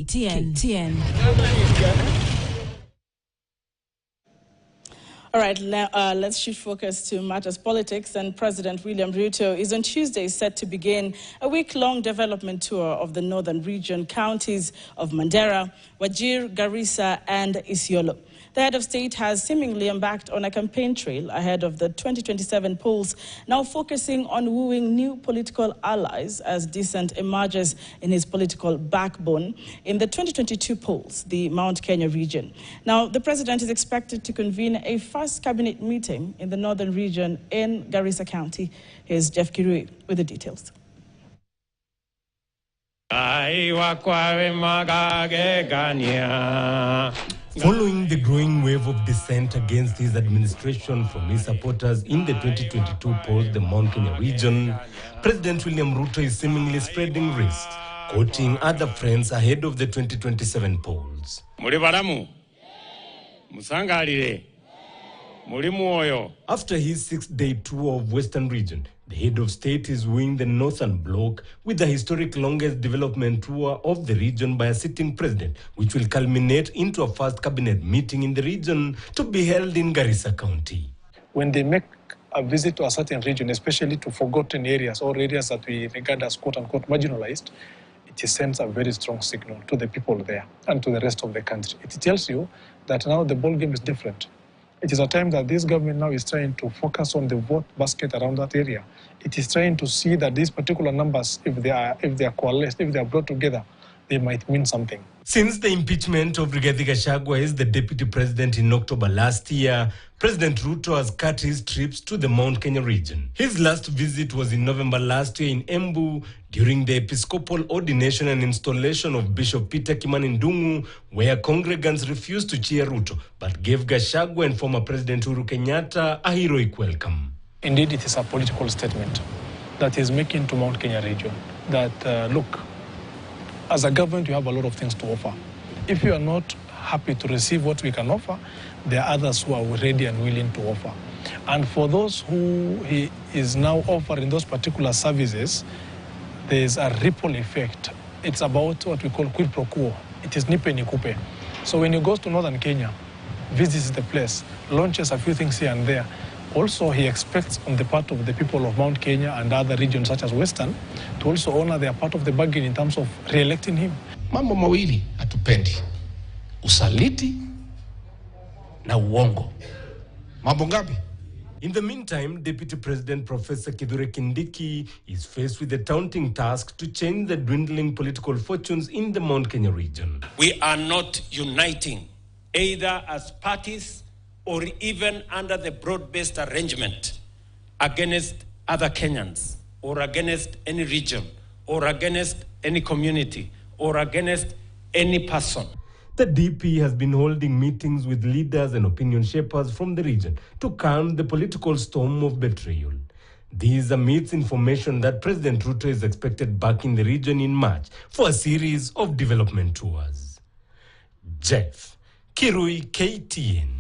TN. All right, let's shift focus to matters politics. And President William Ruto is on Tuesday set to begin a week-long development tour of the northern region counties of Mandera, Wajir, Garissa, and Isiolo. The head of state has seemingly embarked on a campaign trail ahead of the 2027 polls, now focusing on wooing new political allies as dissent emerges in his political backbone in the 2022 polls, the Mount Kenya region. Now, the president is expected to convene a first cabinet meeting in the northern region in Garissa County. Here's Jeff Kirui with the details. Following the growing wave of dissent against his administration from his supporters in the 2022 polls, the Mount Kenya region, President William Ruto is seemingly spreading risks, quoting other friends ahead of the 2027 polls. After his 6-day tour of Western region, the head of state is wooing the Northern Bloc with the historic longest development tour of the region by a sitting president, which will culminate into a first cabinet meeting in the region to be held in Garissa County. When they make a visit to a certain region, especially to forgotten areas or areas that we regard as quote-unquote marginalized, it sends a very strong signal to the people there and to the rest of the country. It tells you that now the ballgame is different. It is a time that this government now is trying to focus on the vote basket around that area. It is trying to see that these particular numbers, if they are coalesced, if they are brought together, they might mean something. Since the impeachment of Rigathi Gachagua as the deputy president in October last year, President Ruto has cut his trips to the Mount Kenya region. His last visit was in November last year in Embu during the Episcopal ordination and installation of Bishop Peter Kimani Ndung'u, where congregants refused to cheer Ruto, but gave Gachagua and former President Uhuru Kenyatta a heroic welcome. Indeed, it is a political statement that is making to Mount Kenya region that, look, as a government, you have a lot of things to offer. If you are not happy to receive what we can offer, there are others who are ready and willing to offer. And for those who he is now offering those particular services, there is a ripple effect. It's about what we call quid pro quo. It is nipe nikupe. So when he goes to northern Kenya, visits the place, launches a few things here and there, also he expects on the part of the people of Mount Kenya and other regions such as Western to also honor their part of the bargain in terms of re-electing him. Mambo mawili hatupendi. Usaliti na uongo. Mambo ngapi? In the meantime, Deputy President Professor Kithure Kindiki is faced with the daunting task to change the dwindling political fortunes in the Mount Kenya region. We are not uniting, either as parties or even under the broad-based arrangement against other Kenyans, or against any region, or against any community, or against any person. The DP has been holding meetings with leaders and opinion shapers from the region to calm the political storm of betrayal. These amidst information that President Ruto is expected back in the region in March for a series of development tours. Jeff Kirui, KTN.